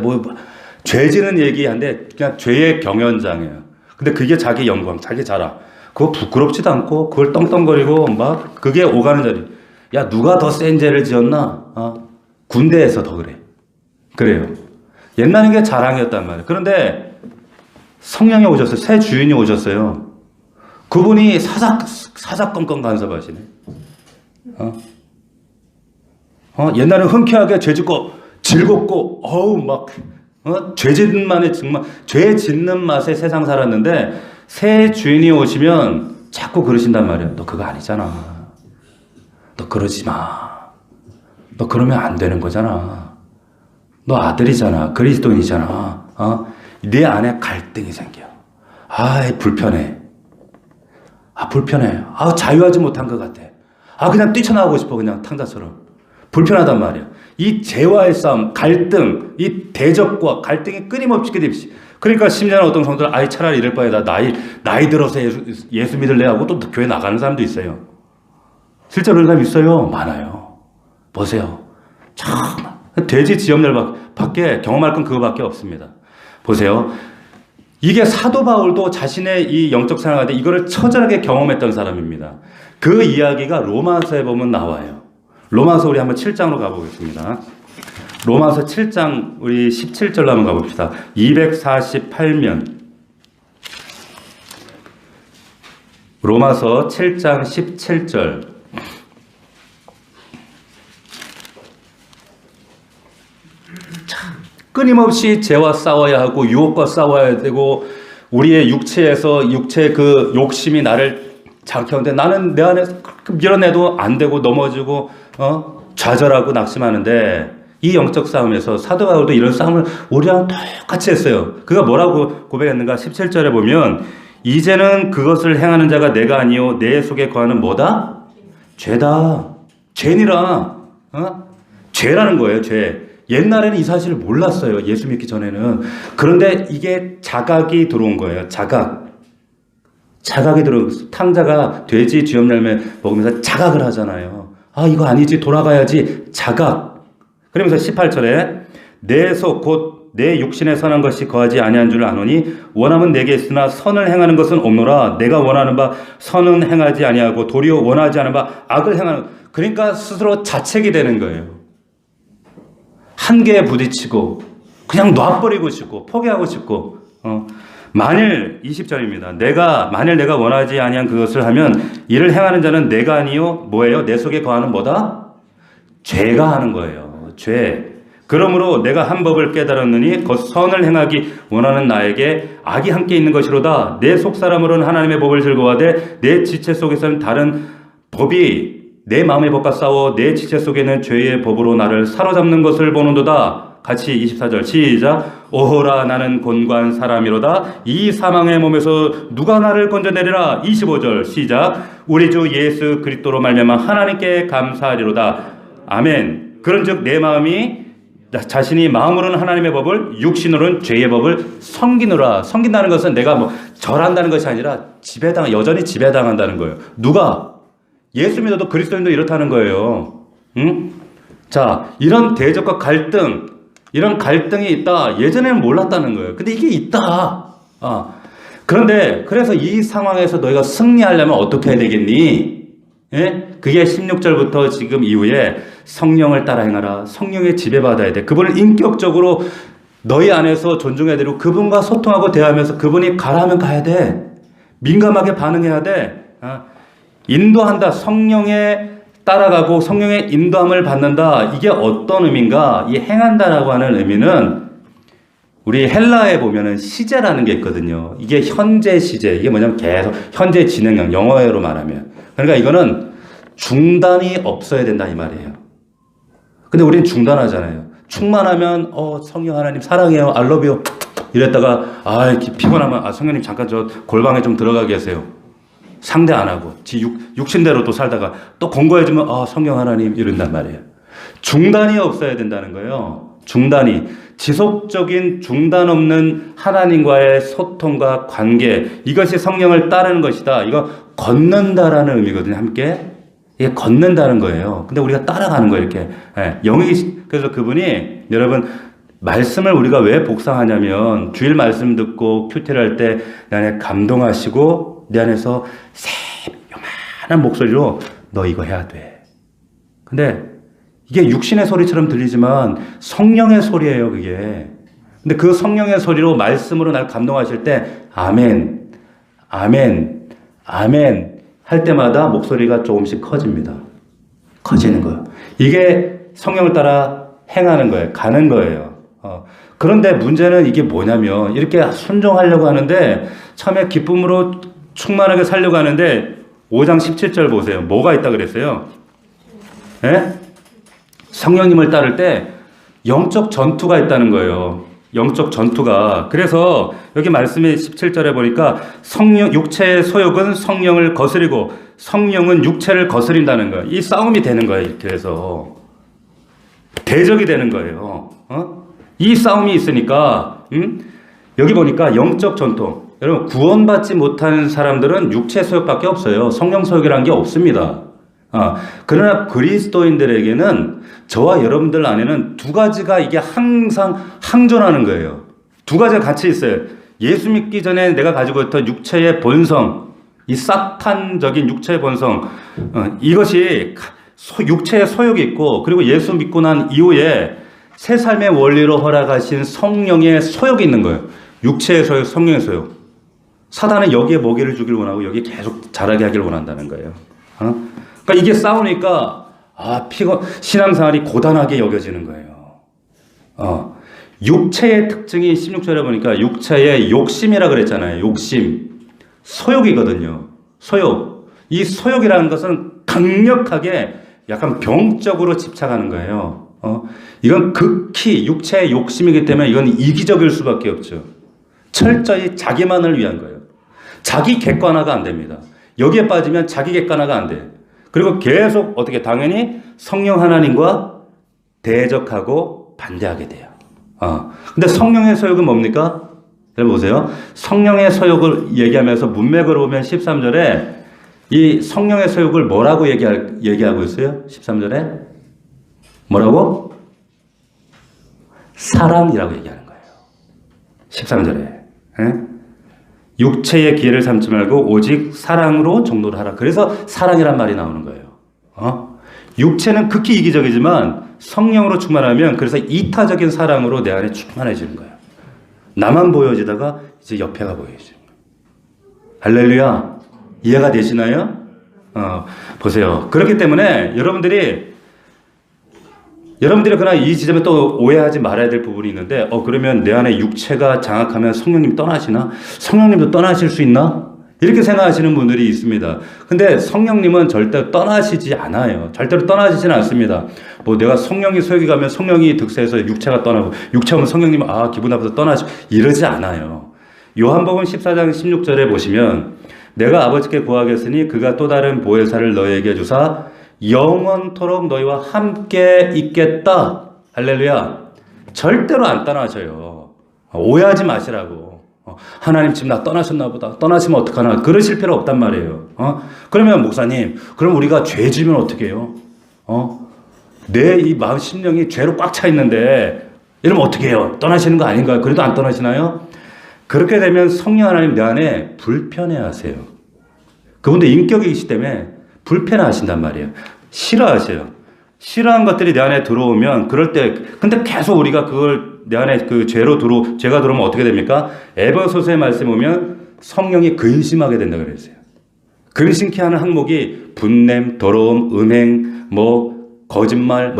죄 지는 얘기한데 그냥 죄의 경연장이에요. 근데 그게 자기 영광, 자기 자랑. 그거 부끄럽지도 않고 그걸 떵떵거리고 막 그게 오가는 자리. 야, 누가 더 센 죄를 지었나? 군대에서 더 그래. 그래요. 옛날엔 게 자랑이었단 말이에요. 그런데 성령이 오셨어요. 새 주인이 오셨어요. 그분이 사사건건 간섭하시네. 옛날에 흔쾌하게 죄 짓고 즐겁고 죄 짓는 맛에 세상 살았는데 새 주인이 오시면 자꾸 그러신단 말이에요. 너 그거 아니잖아. 너 그러지 마. 너 그러면 안 되는 거잖아. 너 아들이잖아. 그리스도인이잖아. 네 안에 갈등이 생겨. 불편해. 불편해. 자유하지 못한 것 같아. 그냥 뛰쳐나오고 싶어. 그냥 탕자처럼. 불편하단 말이야. 이 죄와의 싸움, 갈등, 이 대적과 갈등이 끊임없이. 그러니까 심지어는 어떤 성도들, 차라리 이럴 바에다 나이 들어서 예수 믿을래 하고 또 교회 나가는 사람도 있어요. 실제로 그런 사람 있어요. 많아요. 보세요. 참, 돼지 지엄날밖에 경험할 건 그거밖에 없습니다. 보세요. 이게 사도 바울도 자신의 이 영적 생활 가운데 이거를 처절하게 경험했던 사람입니다. 그 이야기가 로마서에 보면 나와요. 로마서 우리 한번 7장으로 가보겠습니다. 로마서 7장 우리 17절로 한번 가봅시다. 248면 로마서 7장 17절. 끊임없이 죄와 싸워야 하고 유혹과 싸워야 되고 우리의 육체의 그 욕심이 나를 장켜오는데 나는 내 안에서 밀어내도 안 되고 넘어지고 좌절하고 낙심하는데 이 영적 싸움에서 사도 바울도 이런 싸움을 우리랑 똑같이 했어요. 그가 뭐라고 고백했는가? 17절에 보면 이제는 그것을 행하는 자가 내가 아니요 내 속에 거하는 뭐다? 죄다. 죄니라. 죄라는 거예요, 죄. 옛날에는 이 사실을 몰랐어요. 예수 믿기 전에는. 그런데 이게 자각이 들어온 거예요. 자각이 들어온 거예요. 탕자가 돼지 쥐염 열매 먹으면서 자각을 하잖아요. 아, 이거 아니지. 돌아가야지. 자각. 그러면서 18절에 내 속 곧 내 육신에 선한 것이 거하지 아니한 줄 아노니 원함은 내게 있으나 선을 행하는 것은 없노라. 내가 원하는 바 선은 행하지 아니하고 도리어 원하지 않은 바 악을 행하는. 그러니까 스스로 자책이 되는 거예요. 한계에 부딪히고 그냥 놔버리고 싶고 포기하고 싶고 만일 20절입니다. 만일 내가 원하지 아니한 그것을 하면 이를 행하는 자는 내가 아니요 뭐예요? 내 속에 거하는 뭐다? 죄가 하는 거예요. 죄. 그러므로 내가 한 법을 깨달았느니 곧 선을 행하기 원하는 나에게 악이 함께 있는 것이로다. 내 속사람으로는 하나님의 법을 즐거워하되 내 지체 속에서는 다른 법이 내 마음의 법과 싸워 내 지체 속에는 죄의 법으로 나를 사로잡는 것을 보는도다. 같이 24절 시작. 오호라 나는 곤고한 사람이로다. 이 사망의 몸에서 누가 나를 건져내리라. 25절 시작. 우리 주 예수 그리스도로 말미암아 하나님께 감사하리로다. 아멘. 그런즉 내 마음이 자신이 마음으로는 하나님의 법을 육신으로는 죄의 법을 섬기노라. 섬긴다는 것은 내가 뭐 절한다는 것이 아니라 여전히 지배당한다는 거예요. 누가? 예수 믿어도 그리스도인도 이렇다는 거예요. 응? 자, 이런 대적과 갈등, 이런 갈등이 있다. 예전에는 몰랐다는 거예요. 근데 이게 있다. 그런데 그래서 이 상황에서 너희가 승리하려면 어떻게 해야 되겠니? 예? 그게 16절부터 지금 이후에 성령을 따라 행하라. 성령에 지배받아야 돼. 그분을 인격적으로 너희 안에서 존중해야 되고 그분과 소통하고 대화하면서 그분이 가라 하면 가야 돼. 민감하게 반응해야 돼. 인도한다. 성령에 따라가고 성령의 인도함을 받는다. 이게 어떤 의미인가? 이 행한다라고 하는 의미는 우리 헬라에 보면은 시제라는 게 있거든요. 이게 현재 시제. 이게 뭐냐면 계속 현재 진행형. 영어로 말하면. 그러니까 이거는 중단이 없어야 된다 이 말이에요. 근데 우리는 중단하잖아요. 충만하면 성령 하나님 사랑해요. I love you. 이랬다가 피곤하면 성령님 잠깐 저 골방에 좀 들어가 계세요. 상대 안 하고 육신대로 또 살다가 또 공고해지면 성령 하나님 이런단 말이에요. 중단이 없어야 된다는 거예요. 중단이 지속적인 중단 없는 하나님과의 소통과 관계, 이것이 성령을 따르는 것이다. 이거 걷는다라는 의미거든요. 함께 이게 걷는다는 거예요. 근데 우리가 따라가는 거예요. 이렇게 그래서 그분이 여러분 말씀을 우리가 왜 복상하냐면 주일 말씀 듣고 큐티를 할 때 내 안에 감동하시고 내 안에서 요만한 목소리로 너 이거 해야 돼. 근데 이게 육신의 소리처럼 들리지만 성령의 소리예요, 그게. 근데 그 성령의 소리로 말씀으로 날 감동하실 때 아멘, 아멘, 아멘 할 때마다 목소리가 조금씩 커집니다. 커지는 거예요. 이게 성령을 따라 행하는 거예요. 가는 거예요. 그런데 문제는 이게 뭐냐면 이렇게 순종하려고 하는데 처음에 기쁨으로 충만하게 살려고 하는데 5장 17절 보세요. 뭐가 있다 그랬어요? 예? 성령님을 따를 때 영적 전투가 있다는 거예요. 영적 전투가. 그래서 여기 말씀이 17절에 보니까 육체의 소욕은 성령을 거스리고 성령은 육체를 거스린다는 거예요. 이 싸움이 되는 거예요. 이렇게 해서 대적이 되는 거예요. 이 싸움이 있으니까 여기 보니까 영적 전투. 여러분 구원받지 못하는 사람들은 육체 소욕밖에 없어요. 성령 소욕이라는 게 없습니다. 그러나 그리스도인들에게는 저와 여러분들 안에는 두 가지가 이게 항상 항존하는 거예요. 두 가지가 같이 있어요. 예수 믿기 전에 내가 가지고 있던 육체의 본성, 이 사탄적인 육체의 본성, 이것이 육체의 소욕이 있고, 그리고 예수 믿고 난 이후에 새 삶의 원리로 허락하신 성령의 소욕이 있는 거예요. 육체의 소욕, 성령의 소욕. 사단은 여기에 먹이를 주길 원하고 여기에 계속 자라게 하길 원한다는 거예요. 그러니까 이게 싸우니까 신앙생활이 고단하게 여겨지는 거예요. 육체의 특징이 16절에 보니까 육체의 욕심이라 그랬잖아요. 욕심. 소욕이거든요. 소욕. 이 소욕이라는 것은 강력하게 약간 병적으로 집착하는 거예요. 이건 극히 육체의 욕심이기 때문에 이건 이기적일 수밖에 없죠. 철저히 자기만을 위한 거예요. 자기 객관화가 안 됩니다. 여기에 빠지면 자기 객관화가 안 돼. 그리고 계속 어떻게 당연히 성령 하나님과 대적하고 반대하게 돼요. 근데 성령의 서욕은 뭡니까? 여러분 보세요. 성령의 서욕을 얘기하면서 문맥으로 보면 13절에 이 성령의 서욕을 뭐라고 얘기하고 있어요? 13절에 뭐라고? 사랑이라고 얘기하는 거예요. 13절에. 예? 육체의 기회를 삼지 말고 오직 사랑으로 정도를 하라. 그래서 사랑이란 말이 나오는 거예요. 육체는 극히 이기적이지만 성령으로 충만하면 그래서 이타적인 사랑으로 내 안에 충만해지는 거예요. 나만 보여지다가 이제 옆에가 보여지는 거예요. 할렐루야. 이해가 되시나요? 보세요. 그렇기 때문에 여러분들이 그러나 이 지점에 또 오해하지 말아야 될 부분이 있는데, 그러면 내 안에 육체가 장악하면 성령님 떠나시나? 성령님도 떠나실 수 있나? 이렇게 생각하시는 분들이 있습니다. 근데 성령님은 절대 떠나시지 않아요. 절대로 떠나시지는 않습니다. 뭐 내가 성령이 소욕이 가면 성령이 득세해서 육체가 떠나고, 육체 오면 성령님은 기분 나빠서 떠나시고, 이러지 않아요. 요한복음 14장 16절에 보시면, 내가 아버지께 구하겠으니 그가 또 다른 보혜사를 너희에게 주사 영원토록 너희와 함께 있겠다. 할렐루야. 절대로 안 떠나셔요. 오해하지 마시라고. 하나님 지금 나 떠나셨나 보다. 떠나시면 어떡하나. 그러실 필요 없단 말이에요. 그러면 목사님, 그럼 우리가 죄 지면 어떻게 해요? 내 이 마음 심령이 죄로 꽉 차 있는데 이러면 어떻게 해요? 떠나시는 거 아닌가요? 그래도 안 떠나시나요? 그렇게 되면 성령 하나님 내 안에 불편해하세요. 그분도 인격이시기 때문에 불편하신단 말이에요. 싫어하세요. 싫어한 것들이 내 안에 들어오면 그럴 때 근데 계속 우리가 그걸 내 안에 그 죄가 들어오면 어떻게 됩니까? 에베소서의 말씀에 보면 성령이 근심하게 된다 그랬어요. 근심케 하는 항목이 분냄, 더러움, 음행, 거짓말,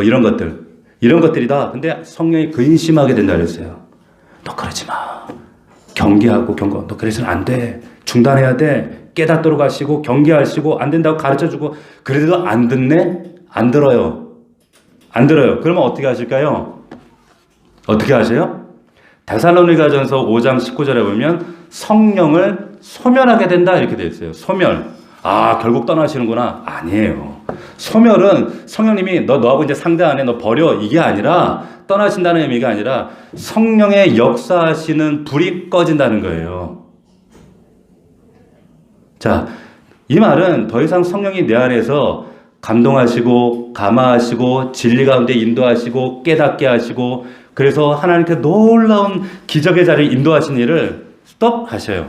이런 것들이다. 근데 성령이 근심하게 된다 그랬어요. 너 그러지 마. 경계하고 너 그래서는 안 돼. 중단해야 돼. 깨닫도록 하시고 경계하시고 안 된다고 가르쳐주고 그래도 안 듣네? 안 들어요. 그러면 어떻게 하실까요? 어떻게 하세요? 데살로니가전서 5장 19절에 보면 성령을 소멸하게 된다 이렇게 되어 있어요. 소멸. 결국 떠나시는구나. 아니에요. 소멸은 성령님이 너하고 이제 상대 안 해. 너 버려. 이게 아니라 떠나신다는 의미가 아니라 성령의 역사하시는 불이 꺼진다는 거예요. 자, 이 말은 더 이상 성령이 내 안에서 감동하시고 감화하시고 진리 가운데 인도하시고 깨닫게 하시고 그래서 하나님께 놀라운 기적의 자리를 인도하시는 일을 스톱하셔요.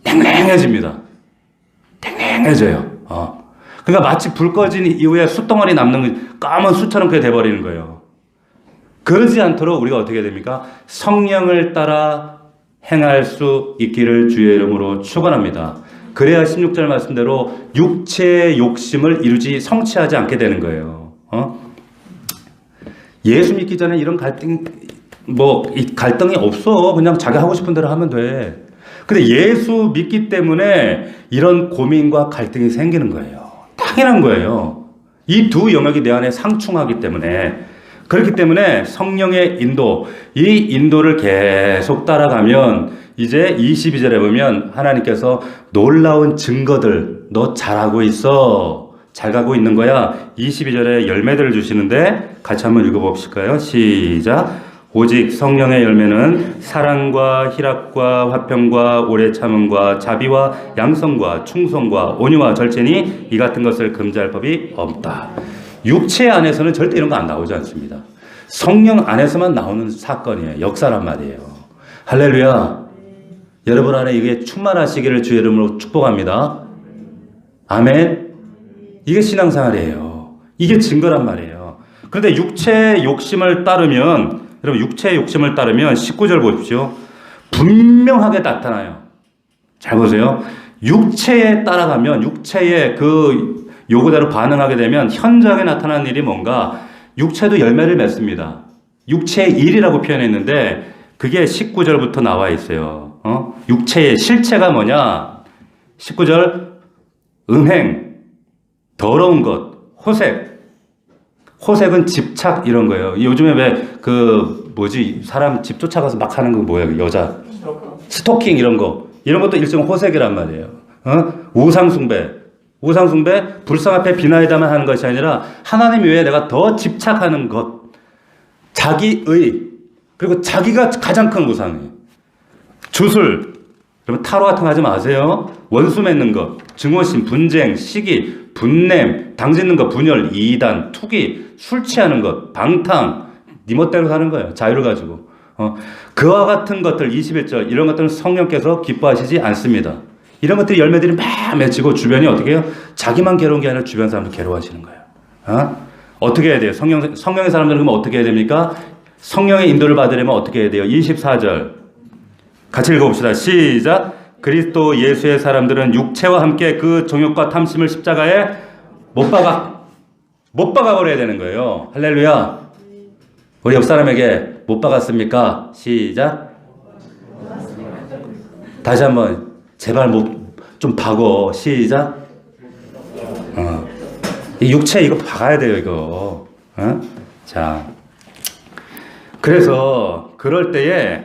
냉랭해집니다. 냉랭해져요. 그러니까 마치 불 꺼진 이후에 숯덩어리 남는 까만 숯처럼 그게 돼버리는 거예요. 그러지 않도록 우리가 어떻게 됩니까? 성령을 따라 행할 수 있기를 주의 이름으로 축원합니다. 그래야 16절 말씀대로 육체의 욕심을 성취하지 않게 되는 거예요. 예수 믿기 전에 이런 갈등이 없어. 그냥 자기 하고 싶은 대로 하면 돼. 근데 예수 믿기 때문에 이런 고민과 갈등이 생기는 거예요. 당연한 거예요. 이 두 영역이 내 안에 상충하기 때문에. 그렇기 때문에 성령의 인도, 이 인도를 계속 따라가면 이제 22절에 보면 하나님께서 놀라운 증거들, 너 잘하고 있어. 잘 가고 있는 거야. 22절에 열매들을 주시는데 같이 한번 읽어봅실까요? 시작. 오직 성령의 열매는 사랑과 희락과 화평과 오래 참음과 자비와 양성과 충성과 온유와 절제니 이 같은 것을 금지할 법이 없다. 육체 안에서는 절대 이런 거 안 나오지 않습니다. 성령 안에서만 나오는 사건이에요. 역사란 말이에요. 할렐루야. 여러분 안에 이게 충만하시기를 주의 이름으로 축복합니다. 아멘. 이게 신앙생활이에요. 이게 증거란 말이에요. 그런데 육체의 욕심을 따르면 19절 보십시오. 분명하게 나타나요. 잘 보세요. 육체에 따라가면 육체의 그 요구대로 반응하게 되면 현저하게 나타나는 일이 뭔가 육체도 열매를 맺습니다. 육체의 일이라고 표현했는데 그게 19절부터 나와 있어요. 육체의 실체가 뭐냐? 19절 음행, 더러운 것, 호색. 호색은 집착 이런 거예요. 요즘에 왜 사람 집 쫓아가서 막 하는 거 뭐예요? 여자 스토킹 이런 것도 일종의 호색이란 말이에요. 우상 숭배. 우상 숭배, 불상 앞에 비나이다만 하는 것이 아니라 하나님 외에 내가 더 집착하는 것, 자기의, 그리고 자기가 가장 큰 우상이에요. 주술, 여러분 타로 같은 거 하지 마세요. 원수 맺는 거, 증오심, 분쟁, 시기, 분냄, 당짓는 거, 분열, 이단, 투기, 술 취하는 것, 방탕, 니 멋대로 사는 거예요. 자유를 가지고. 그와 같은 것들 21절 이런 것들은 성령께서 기뻐하시지 않습니다. 이런 것들이 열매들이 막 맺히고 주변이 어떻게 해요? 자기만 괴로운 게 아니라 주변 사람도 괴로워하시는 거예요. 어떻게 해야 돼요? 성령의 사람들은 그러면 어떻게 해야 됩니까? 성령의 인도를 받으려면 어떻게 해야 돼요? 24절 같이 읽어봅시다. 시작. 그리스도 예수의 사람들은 육체와 함께 그 정욕과 탐심을 십자가에 못 박아 버려야 되는 거예요. 할렐루야. 우리 옆 사람에게 못 박았습니까? 시작. 다시 한번 제발 좀 박어. 시작. 이 육체 이거 박아야 돼요, 이거. 자. 그래서 그럴 때에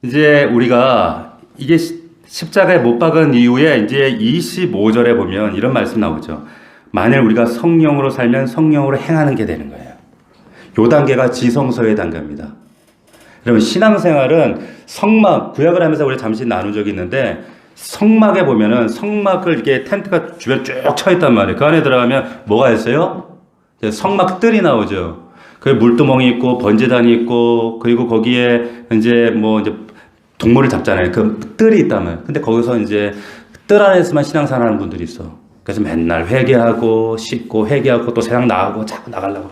이제 우리가 이게 십자가에 못 박은 이후에 이제 25절에 보면 이런 말씀 나오죠. 만일 우리가 성령으로 살면 성령으로 행하는 게 되는 거예요. 요 단계가 지성소의 단계입니다. 여러분 신앙생활은 성막, 구약을 하면서 우리 잠시 나눈 적이 있는데 성막에 보면은 성막을 이렇게 텐트가 주변 쭉 쳐 있단 말이에요. 그 안에 들어가면 뭐가 있어요? 성막 뜰이 나오죠. 그 물두멍이 있고 번제단이 있고 그리고 거기에 이제 동물을 잡잖아요. 그 뜰이 있다면. 근데 거기서 이제 뜰 안에서만 신앙생활하는 분들이 있어. 그래서 맨날 회개하고 씻고 회개하고 또 세상 나가고 자꾸 나가려고.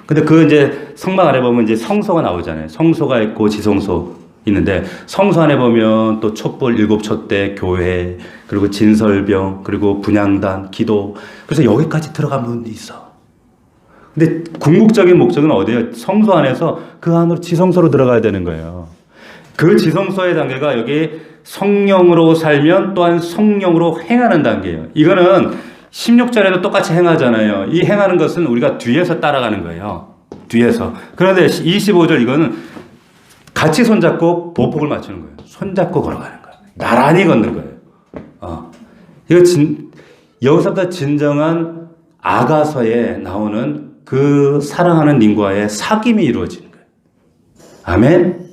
근데 그 이제 성막 안에 보면 이제 성소가 나오잖아요. 성소가 있고 지성소 있는데 성소 안에 보면 또 촛불 7촛대 교회 그리고 진설병 그리고 분향단 기도 그래서 여기까지 들어간 분도 있어. 근데 궁극적인 목적은 어디예요? 성소 안에서 그 안으로 지성소로 들어가야 되는 거예요. 그 지성소의 단계가 여기 성령으로 살면 또한 성령으로 행하는 단계예요. 이거는 16절에도 똑같이 행하잖아요. 이 행하는 것은 우리가 뒤에서 따라가는 거예요. 뒤에서. 그런데 25절 이거는 같이 손잡고 보폭을 맞추는 거예요. 손잡고 걸어가는 거예요. 나란히 걷는 거예요. 이거 여기서부터 진정한 아가서에 나오는 그 사랑하는 님과의 사귐이 이루어지는 거예요. 아멘?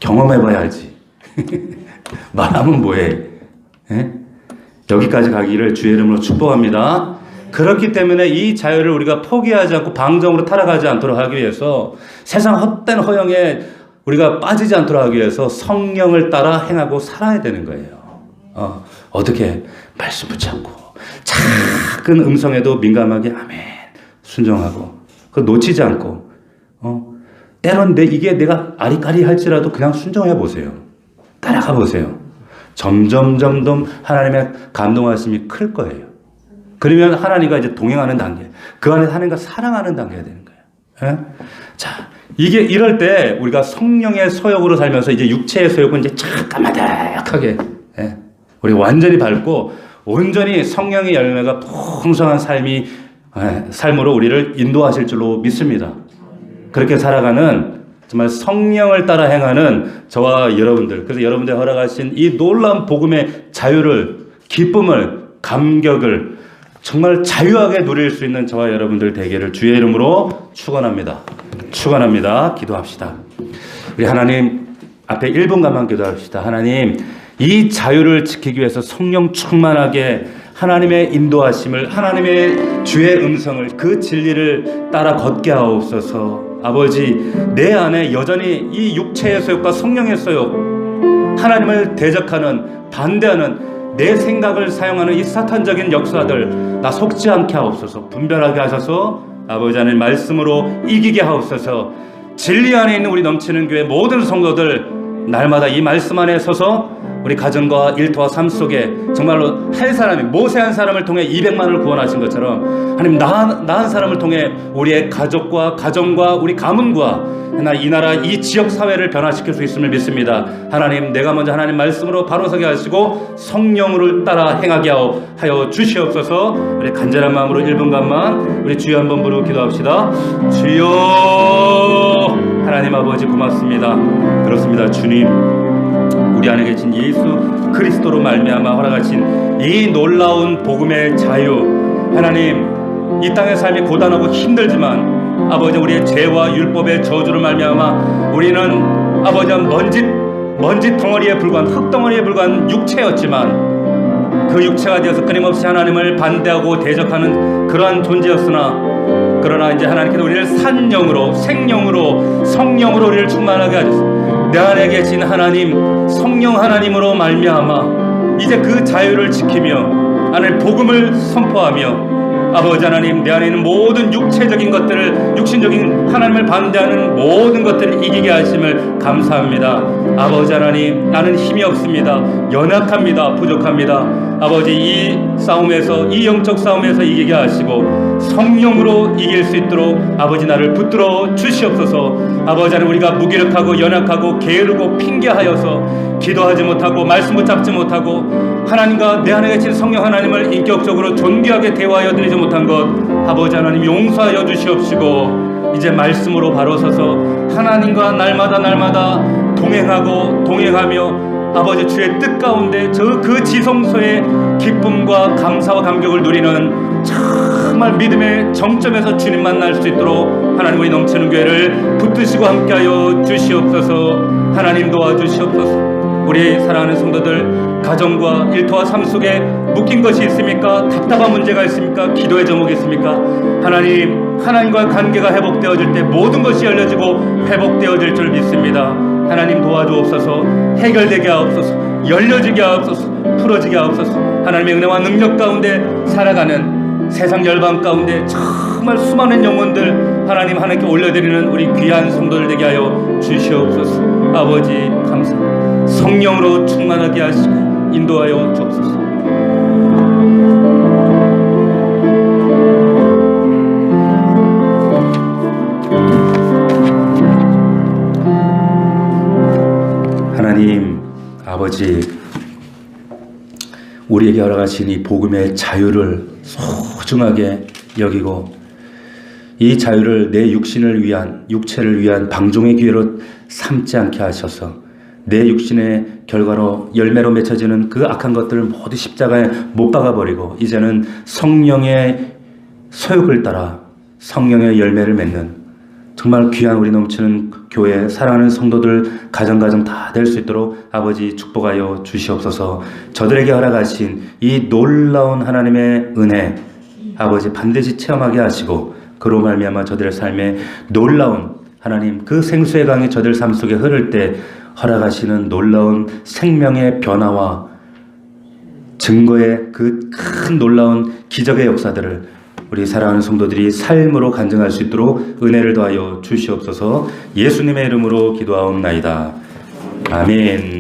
경험해봐야 알지. 말하면 뭐해? 예? 여기까지 가기를 주의 이름으로 축복합니다. 그렇기 때문에 이 자유를 우리가 포기하지 않고 방정으로 타락하지 않도록 하기 위해서 세상 헛된 허영에 우리가 빠지지 않도록 하기 위해서 성령을 따라 행하고 살아야 되는 거예요. 어떻게? 말씀 붙잡고 작은 음성에도 민감하게 아멘 순종하고 그 놓치지 않고 때론 이게 내가 아리까리 할지라도 그냥 순종해 보세요. 따라가 보세요. 점점 하나님의 감동하심이 클 거예요. 그러면 하나님과 이제 동행하는 단계, 그 안에 하나님과 사랑하는 단계가 되는 거예요. 예? 자, 이게 이럴 때 우리가 성령의 소욕으로 살면서 이제 육체의 소욕은 이제 까마득하게 우리 완전히 밟고 온전히 성령의 열매가 풍성한 삶으로 우리를 인도하실 줄로 믿습니다. 그렇게 살아가는 정말 성령을 따라 행하는 저와 여러분들, 그래서 여러분들 허락하신 이 놀라운 복음의 자유를, 기쁨을, 감격을 정말 자유하게 누릴 수 있는 저와 여러분들 되기를 주의 이름으로 축원합니다. 축원합니다. 기도합시다. 우리 하나님 앞에 1분간만 기도합시다. 하나님, 이 자유를 지키기 위해서 성령 충만하게 하나님의 인도하심을, 하나님의 주의 음성을, 그 진리를 따라 걷게 하옵소서. 아버지, 내 안에 여전히 이 육체의 소욕과 성령의 소욕, 하나님을 대적하는, 반대하는 내 생각을 사용하는 이 사탄적인 역사들 나 속지 않게 하옵소서. 분별하게 하셔서 아버지 하나님 말씀으로 이기게 하옵소서. 진리 안에 있는 우리 넘치는 교회 모든 성도들 날마다 이 말씀 안에 서서 우리 가정과 일터와 삶 속에 정말로 한 사람이, 모세 한 사람을 통해 200만을 구원하신 것처럼 하나님 나 한 사람을 통해 우리의 가족과 가정과 우리 가문과 이 나라 이 지역 사회를 변화시킬 수 있음을 믿습니다. 하나님, 내가 먼저 하나님 말씀으로 바로 서게 하시고 성령을 따라 행하게 하여 주시옵소서. 우리 간절한 마음으로 1분간만 우리 주여 한번 부르고 기도합시다. 주여. 하나님 아버지 고맙습니다. 그렇습니다. 주님, 우리 안에 계신 예수 그리스도로 말미암아 허락하신 이 놀라운 복음의 자유, 하나님, 이 땅의 삶이 고단하고 힘들지만 아버지, 우리의 죄와 율법의 저주로 말미암아 우리는 아버지 먼지 덩어리에 불과한, 흙 덩어리에 불과한 육체였지만 그 육체가 되어서 끊임없이 하나님을 반대하고 대적하는 그러한 존재였으나, 그러나 이제 하나님께서 우리를 산영으로, 생영으로, 성령으로 우리를 충만하게 하셨습니다. 내 안에 계신 하나님, 성령 하나님으로 말미암아 이제 그 자유를 지키며 하나님 복음을 선포하며, 아버지 하나님, 내 안에 있는 모든 육체적인 것들을, 육신적인 하나님을 반대하는 모든 것들을 이기게 하심을 감사합니다. 아버지 하나님, 나는 힘이 없습니다. 연약합니다. 부족합니다. 아버지, 이 싸움에서, 이 영적 싸움에서 이기게 하시고 성령으로 이길 수 있도록 아버지 나를 붙들어 주시옵소서. 아버지 하나님, 우리가 무기력하고 연약하고 게으르고 핑계하여서 기도하지 못하고 말씀 붙잡지 못하고 하나님과 내 안에 계신 성령 하나님을 인격적으로 존귀하게 대화하여 드리지 못한 것, 아버지 하나님 용서하여 주시옵시고 이제 말씀으로 바로 서서 하나님과 날마다 동행하며 아버지 주의 뜻 가운데 그 지성소의 기쁨과 감사와 감격을 누리는 정말 믿음의 정점에서 주님 만날 수 있도록 하나님, 우리 넘치는 교회를 붙드시고 함께하여 주시옵소서. 하나님 도와주시옵소서. 우리 사랑하는 성도들, 가정과 일터와 삶 속에 묶인 것이 있습니까? 답답한 문제가 있습니까? 기도의 제목이 있습니까? 하나님과 관계가 회복되어질 때 모든 것이 열려지고 회복되어질 줄 믿습니다. 하나님 도와주옵소서. 해결되게 하옵소서. 열려지게 하옵소서. 풀어지게 하옵소서. 하나님의 은혜와 능력 가운데 살아가는 세상 열방 가운데 정말 수많은 영혼들 하나님께 올려드리는 우리 귀한 성도들 되게 하여 주시옵소서. 아버지 감사합니다. 성령으로 충만하게 하시고 인도하여 주옵소서. 하나님 아버지, 우리에게 허락하신 이 복음의 자유를 소중하게 여기고 이 자유를 내 육체를 위한 방종의 기회로 삼지 않게 하셔서 내 육신의 결과로 열매로 맺혀지는 그 악한 것들을 모두 십자가에 못 박아버리고 이제는 성령의 소욕을 따라 성령의 열매를 맺는 정말 귀한 우리 넘치는 교회, 사랑하는 성도들 가정 다 될 수 있도록 아버지 축복하여 주시옵소서. 저들에게 허락하신 이 놀라운 하나님의 은혜 아버지 반드시 체험하게 하시고 그로 말미암아 저들의 삶에 놀라운 하나님 그 생수의 강이 저들 삶 속에 흐를 때 허락하시는 놀라운 생명의 변화와 증거의 그 큰 놀라운 기적의 역사들을 우리 사랑하는 성도들이 삶으로 간증할 수 있도록 은혜를 더하여 주시옵소서. 예수님의 이름으로 기도하옵나이다. 아멘.